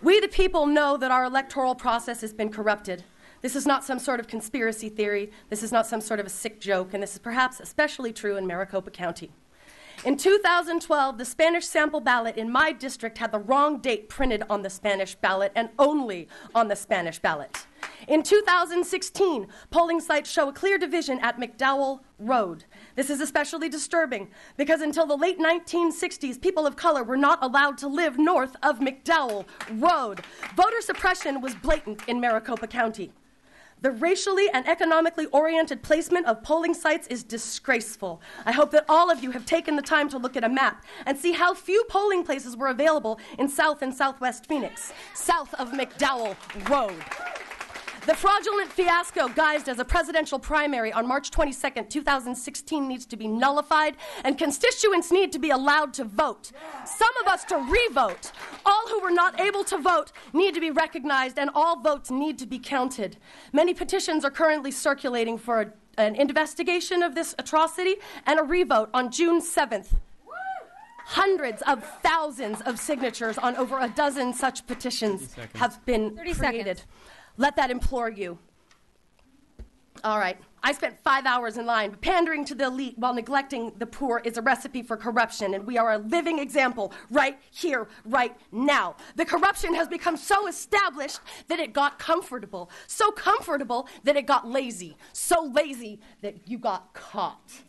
We the people know that our electoral process has been corrupted. This is not some sort of conspiracy theory. This is not some sort of a sick joke, and this is perhaps especially true in Maricopa County. In 2012, the Spanish sample ballot in my district had the wrong date printed on the Spanish ballot and only on the Spanish ballot. In 2016, polling sites show a clear division at McDowell Road. This is especially disturbing because until the late 1960s, people of color were not allowed to live north of McDowell Road. Voter suppression was blatant in Maricopa County. The racially and economically oriented placement of polling sites is disgraceful. I hope that all of you have taken the time to look at a map and see how few polling places were available in South and Southwest Phoenix, south of McDowell Road. The fraudulent fiasco guised as a presidential primary on March 22nd, 2016 needs to be nullified, and constituents need to be allowed to vote. Some of us to re-vote. All who were not able to vote need to be recognized, and all votes need to be counted. Many petitions are currently circulating for an investigation of this atrocity and a re-vote on June 7th. Hundreds of thousands of signatures on over a dozen such petitions have been created. Let that implore you. All right. I spent 5 hours in line. Pandering to the elite while neglecting the poor is a recipe for corruption, and we are a living example right here, right now. The corruption has become so established that it got comfortable. So comfortable that it got lazy. So lazy that you got caught.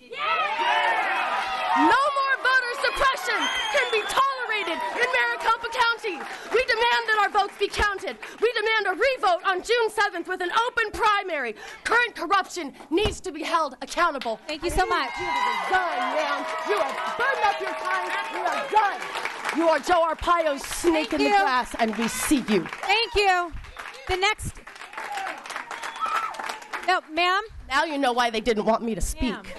No more voter suppression can be tolerated in Maricopa County. We demand that our votes be counted. We demand a re-vote on June 7th with an open primary. Current corruption needs to be held accountable. Thank you so much. You are done, ma'am. You have burned up your time. You are done. You are Joe Arpaio's snake in the grass, and we see you. Thank you. The next... No, ma'am? Now you know why they didn't want me to speak.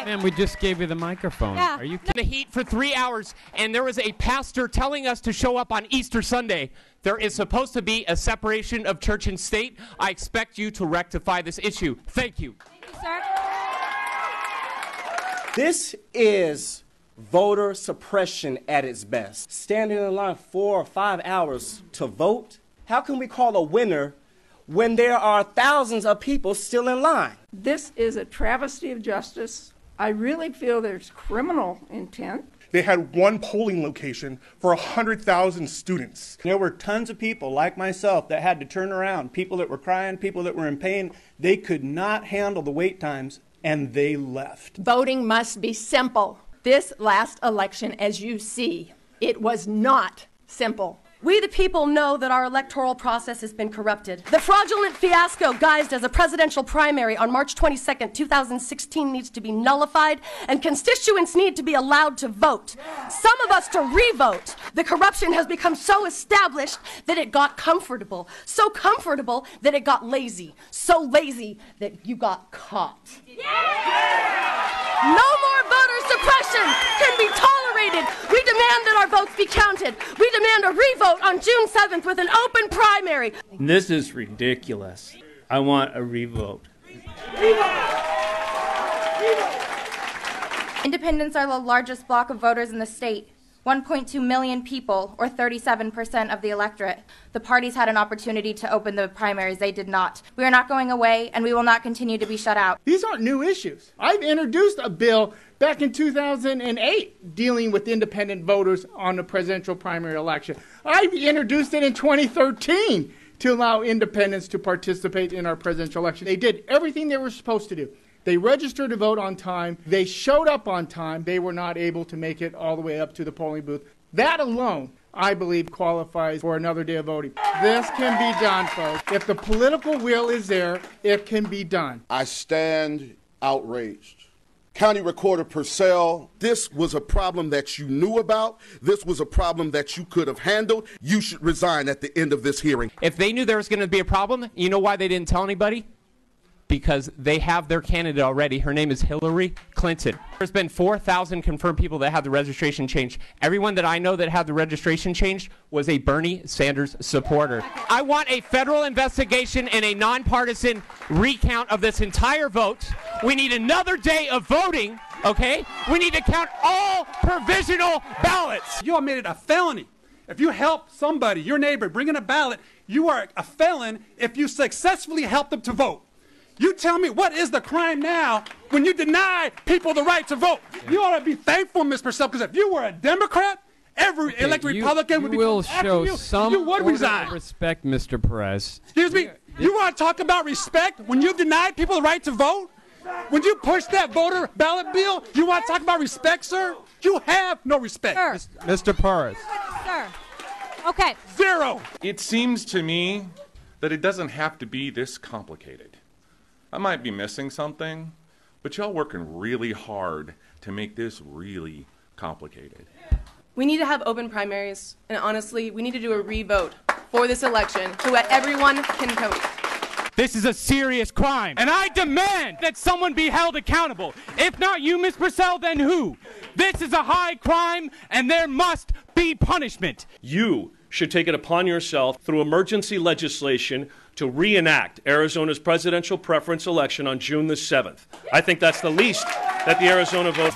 Man, we just gave you the microphone. Yeah. Are you In the heat for 3 hours, and there was a pastor telling us to show up on Easter Sunday. There is supposed to be a separation of church and state. I expect you to rectify this issue. Thank you. Thank you, sir. This is voter suppression at its best. Standing in line 4 or 5 hours to vote? How can we call a winner when there are thousands of people still in line? This is a travesty of justice. I really feel there's criminal intent. They had one polling location for 100,000 students. There were tons of people like myself that had to turn around, people that were crying, people that were in pain. They could not handle the wait times, and they left. Voting must be simple. This last election, as you see, it was not simple. We the people know that our electoral process has been corrupted. The fraudulent fiasco guised as a presidential primary on March 22nd, 2016 needs to be nullified, and constituents need to be allowed to vote. Some of us to re-vote. The corruption has become so established that it got comfortable. So comfortable that it got lazy. So lazy that you got caught. No more voter suppression can be tolerated. We demand that our votes be counted. We demand a re-vote on June 7th with an open primary. This is ridiculous. I want a re-vote. Independents are the largest bloc of voters in the state. 1.2 million people, or 37% of the electorate. The parties had an opportunity to open the primaries. They did not. We are not going away, and we will not continue to be shut out. These aren't new issues. I've introduced a bill back in 2008 dealing with independent voters on the presidential primary election. I introduced it in 2013 to allow independents to participate in our presidential election. They did everything they were supposed to do. They registered to vote on time. They showed up on time. They were not able to make it all the way up to the polling booth. That alone, I believe, qualifies for another day of voting. This can be done, folks. If the political will is there, it can be done. I stand outraged. County Recorder Purcell, this was a problem that you knew about. This was a problem that you could have handled. You should resign at the end of this hearing. If they knew there was going to be a problem, you know why they didn't tell anybody? Because they have their candidate already. Her name is Hillary Clinton. There's been 4,000 confirmed people that had the registration changed. Everyone that I know that had the registration changed was a Bernie Sanders supporter. I want a federal investigation and a nonpartisan recount of this entire vote. We need another day of voting, okay? We need to count all provisional ballots. You all made it a felony if you help somebody, your neighbor, bring in a ballot, you are a felon if you successfully help them to vote. You tell me, what is the crime now when you deny people the right to vote? You ought to be thankful, Ms. Purcell, because if you were a Democrat, every elected Republican would be will after show you, some you would order resign. of respect, Mr. Perez. Excuse me? You want to talk about respect when you've denied people the right to vote? When you push that voter ballot bill, you want to talk about respect, sir? You have no respect. Sir. Mr. Perez. Sir. Okay. Zero. It seems to me that it doesn't have to be this complicated. I might be missing something, but y'all working really hard to make this really complicated. We need to have open primaries, and honestly, we need to do a re-vote for this election so that everyone can vote. This is a serious crime, and I demand that someone be held accountable. If not you, Ms. Purcell, then who? This is a high crime, and there must be punishment. You should take it upon yourself through emergency legislation to reenact Arizona's presidential preference election on June the 7th. I think that's the least that the Arizona vote.